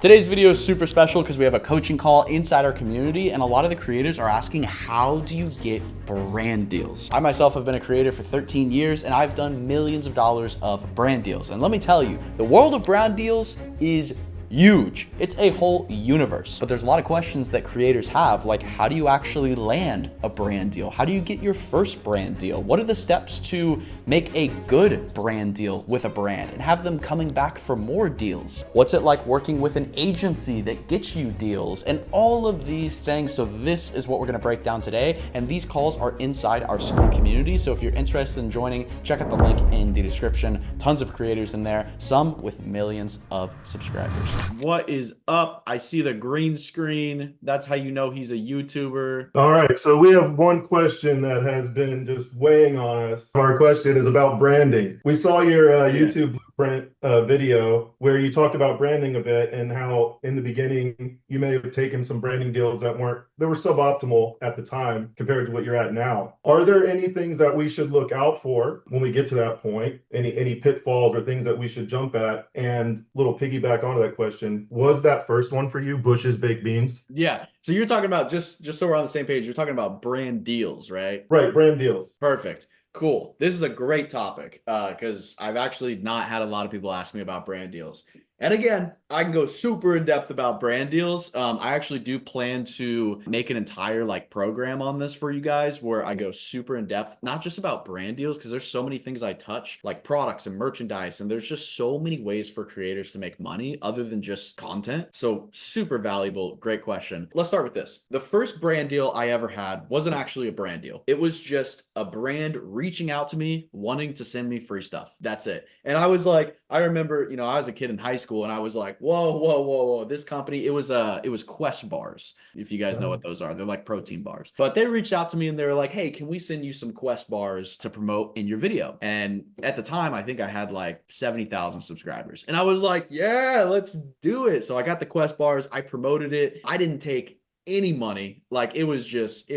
Today's video is super special because we have a coaching call inside our community, and a lot of the creators are asking, how do you get brand deals? I myself have been a creator for 13 years and I've done millions of dollars of brand deals. And let me tell you, the world of brand deals is huge. It's a whole universe. But there's a lot of questions that creators have, like how do you actually land a brand deal? How do you get your first brand deal? What are the steps to make a good brand deal with a brand and have them coming back for more deals? What's it like working with an agency that gets you deals? And all of these things. So this is what we're gonna break down today. And these calls are inside our school community. So if you're interested in joining, check out the link in the description. Tons of creators in there, some with millions of subscribers. What is up? I see the green screen. That's how you know he's a YouTuber. All right, so we have one question that has been just weighing on us. Our question is about branding. We saw your YouTube Blueprint video where you talked about branding a bit and how in the beginning you may have taken some branding deals that were suboptimal at the time compared to what you're at now. Are there any things that we should look out for when we get to that point? Any pitfalls or things that we should jump at? And little piggyback onto that question, was that first one for you, Bush's Baked Beans? Yeah. So you're talking about, just so we're on the same page, you're talking about brand deals, right? Right, brand deals. Perfect. Cool. This is a great topic because I've actually not had a lot of people ask me about brand deals. And again, I can go super in depth about brand deals. I actually do plan to make an entire program on this for you guys where I go super in depth, not just about brand deals, because there's so many things I touch, like products and merchandise, and there's just so many ways for creators to make money other than just content. So super valuable. Great question. Let's start with this. The first brand deal I ever had wasn't actually a brand deal. It was just a brand reaching out to me, wanting to send me free stuff. That's it. And I was like, I remember, I was a kid in high school and I was like, whoa, this company, it was Quest bars. If you guys know what those are, they're like protein bars. But they reached out to me and they were like, hey, can we send you some Quest bars to promote in your video? And at the time, I think I had like 70,000 subscribers. And I was like, yeah, let's do it. So I got the Quest bars, I promoted it. I didn't take any money. Like it was just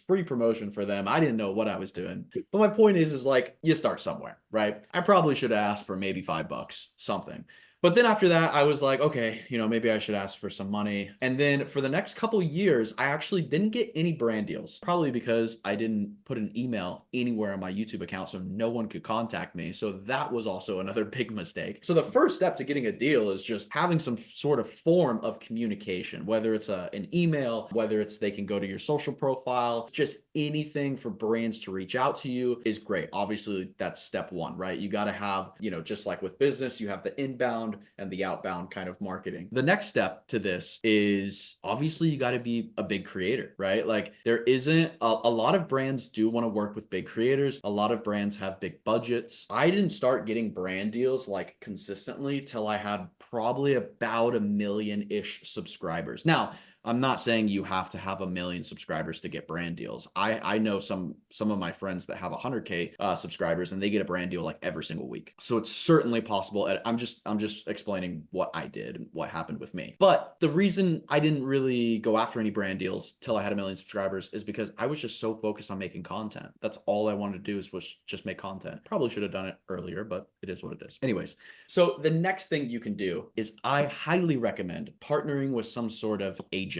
free promotion for them. I didn't know what I was doing. But my point is like, you start somewhere, right? I probably should have asked for maybe $5, something. But then after that, I was like, okay, maybe I should ask for some money. And then for the next couple years, I actually didn't get any brand deals, probably because I didn't put an email anywhere on my YouTube account so no one could contact me. So that was also another big mistake. So the first step to getting a deal is just having some sort of form of communication, whether it's an email, whether it's they can go to your social profile, just anything for brands to reach out to you is great. Obviously, that's step one, right? You got to have, just like with business, you have the inbound and the outbound kind of marketing. The next step to this is obviously you got to be a big creator, right? Like there isn't a lot of brands do want to work with big creators. A lot of brands have big budgets. I didn't start getting brand deals like consistently till I had probably about 1 million-ish subscribers. Now, I'm not saying you have to have 1 million subscribers to get brand deals. I know some of my friends that have 100K subscribers and they get a brand deal like every single week. So it's certainly possible. And I'm just explaining what I did and what happened with me. But the reason I didn't really go after any brand deals till I had 1 million subscribers is because I was just so focused on making content. That's all I wanted to do was just make content. Probably should have done it earlier, but it is what it is. Anyways, so the next thing you can do is I highly recommend partnering with some sort of agency.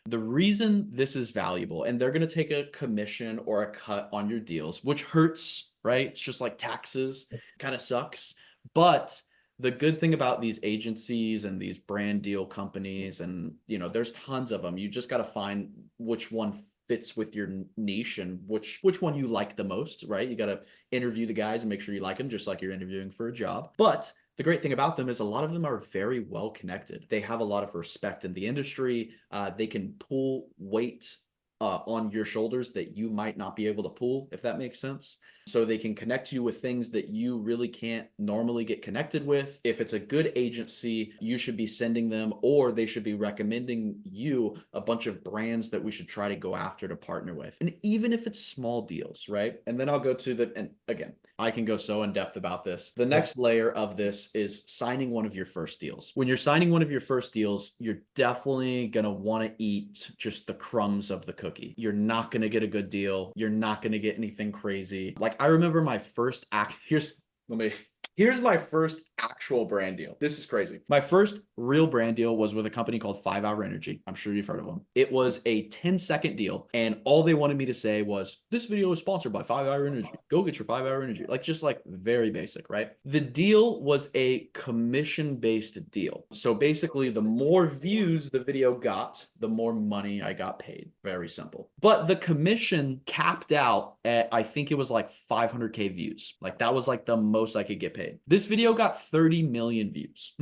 The reason this is valuable, and they're going to take a commission or a cut on your deals, which hurts, right? It's just like taxes, kind of sucks. But the good thing about these agencies and these brand deal companies, and there's tons of them. You just got to find which one fits with your niche and which one you like the most, right? You got to interview the guys and make sure you like them, just like you're interviewing for a job. But the great thing about them is a lot of them are very well connected. They have a lot of respect in the industry. They can pull weight on your shoulders that you might not be able to pull, if that makes sense. So they can connect you with things that you really can't normally get connected with. If it's a good agency, you should be sending them, or they should be recommending you a bunch of brands that we should try to go after to partner with. And even if it's small deals, right? And then I'll go to and again, I can go so in depth about this. The next layer of this is signing one of your first deals. When you're signing one of your first deals, you're definitely going to want to eat just the crumbs of the cookie. You're not going to get a good deal. You're not going to get anything crazy. Like I remember my first let me Here's my first actual brand deal. This is crazy. My first real brand deal was with a company called 5-Hour Energy. I'm sure you've heard of them. It was a 10-second deal, and all they wanted me to say was, this video is sponsored by 5-Hour Energy. Go get your 5-Hour Energy. Like, just like very basic, right? The deal was a commission-based deal. So basically, the more views the video got, the more money I got paid. Very simple. But the commission capped out at, I think it was like 500K views. Like, that was like the most I could get paid. This video got 30 million views.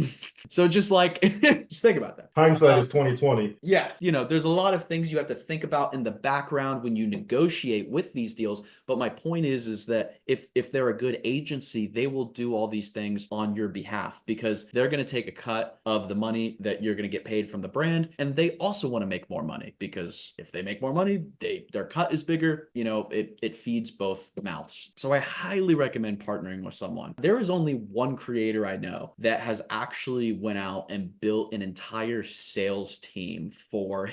So just like, just think about that. Hindsight is 2020. Yeah, there's a lot of things you have to think about in the background when you negotiate with these deals. But my point is that if they're a good agency, they will do all these things on your behalf because they're going to take a cut of the money that you're going to get paid from the brand. And they also want to make more money because if they make more money, their cut is bigger. It feeds both mouths. So I highly recommend partnering with someone. There is only one creator I know that has actually went out and built an entire sales team for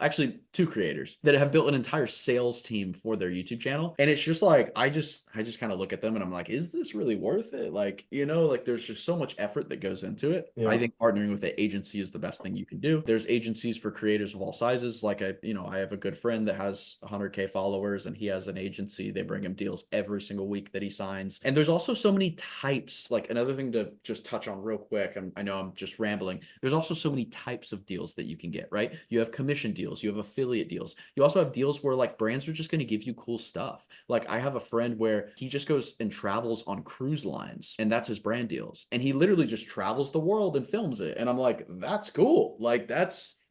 actually two creators that have built an entire sales team for their YouTube channel. And it's just like, I just kind of look at them and I'm like, is this really worth it? Like, there's just so much effort that goes into it. Yeah. I think partnering with an agency is the best thing you can do. There's agencies for creators of all sizes. Like I have a good friend that has 100K followers and he has an agency. They bring him deals every single week that he signs. And there's also so many types. Like another thing to just touch on real quick, I know I'm just rambling. There's also so many types of deals that you can get, right? You have commission deals, you have affiliate deals. You also have deals where like brands are just going to give you cool stuff. Like I have a friend where he just goes and travels on cruise lines and that's his brand deals. And he literally just travels the world and films it. And I'm like, that's cool. Like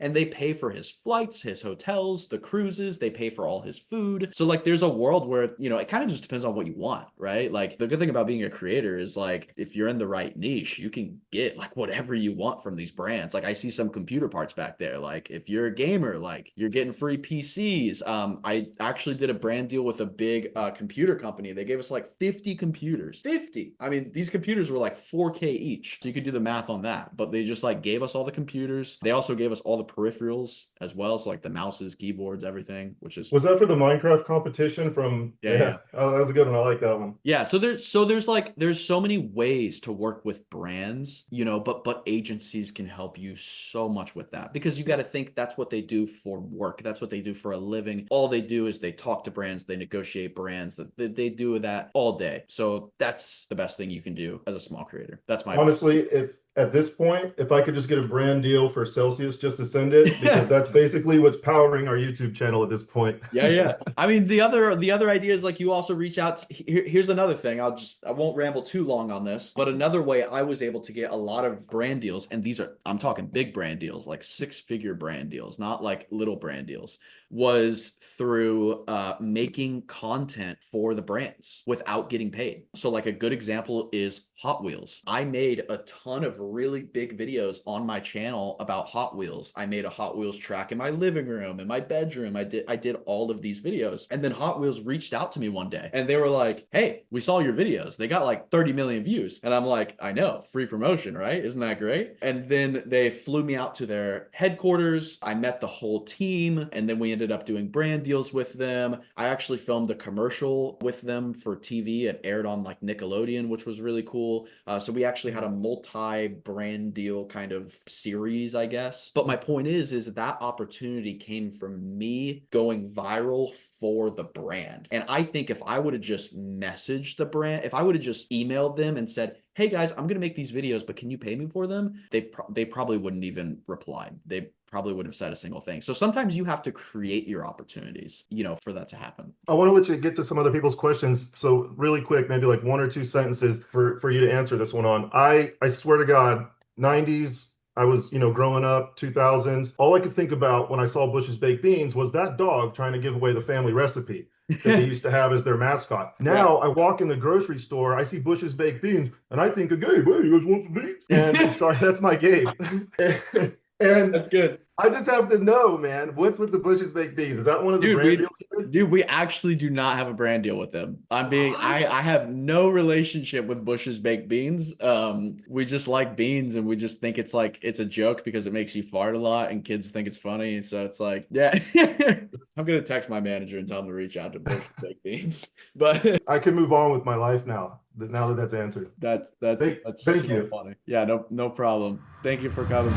and they pay for his flights, his hotels, the cruises, they pay for all his food. So like there's a world where, it kind of just depends on what you want, right? Like the good thing about being a creator is like, if you're in the right niche, you can get like whatever you want from these brands. Like I see some computer parts back there. Like if you're a gamer, like you're getting free PCs. I actually did a brand deal with a big computer company. They gave us like 50 computers, 50. I mean, these computers were like 4K each. So you could do the math on that, but they just like gave us all the computers. They also gave us all the peripherals as well, so like the mouses, keyboards, everything. Was that for the Minecraft competition from? Yeah. Oh, that was a good one. I like that one. Yeah, so there's so many ways to work with brands, but agencies can help you so much with that because you got to think that's what they do for work, that's what they do for a living. All they do is they talk to brands, they negotiate brands, that they do that all day. So that's the best thing you can do as a small creator. That's my honestly advice. At this point, if I could just get a brand deal for Celsius just to send it, because that's basically what's powering our YouTube channel at this point. Yeah. I mean, the other idea is like you also reach out. Here's another thing. I won't ramble too long on this, but another way I was able to get a lot of brand deals, and I'm talking big brand deals, like 6-figure brand deals, not like little brand deals, was through making content for the brands without getting paid. So like a good example is Hot Wheels. I made a ton of really big videos on my channel about Hot Wheels. I made a Hot Wheels track in my living room, in my bedroom. I did all of these videos. And then Hot Wheels reached out to me one day and they were like, hey, we saw your videos. They got like 30 million views. And I'm like, I know, free promotion, right? Isn't that great? And then they flew me out to their headquarters. I met the whole team and then we ended up doing brand deals with them. I actually filmed a commercial with them for TV. It aired on like Nickelodeon, which was really cool. So we actually had a multi-brand deal kind of series, I guess. But my point is that opportunity came from me going viral for the brand. And I think if I would have just messaged the brand, if I would have just emailed them and said, hey guys, I'm going to make these videos, but can you pay me for them? They probably wouldn't even reply. They probably wouldn't have said a single thing. So sometimes you have to create your opportunities, for that to happen. I want to let you get to some other people's questions. So really quick, maybe like 1 or 2 sentences for you to answer this one on. I swear to God, 90s, I was, growing up, 2000s. All I could think about when I saw Bush's Baked Beans was that dog trying to give away the family recipe that they used to have as their mascot. Now I walk in the grocery store, I see Bush's Baked Beans, and I think of Gabe. Hey, you guys want some beans? And sorry, that's my Gabe. And that's good. I just have to know, man, what's with the Bush's Baked Beans? Is that one of the brand deals? Dude, we actually do not have a brand deal with them. I have no relationship with Bush's Baked Beans. We just like beans and we just think it's a joke because it makes you fart a lot and kids think it's funny. So it's like, yeah. I'm gonna text my manager and tell him to reach out to Bush's Baked Beans. But I can move on with my life now. now that that's answered. That's Thank so you. funny. Yeah, no problem. Thank you for coming.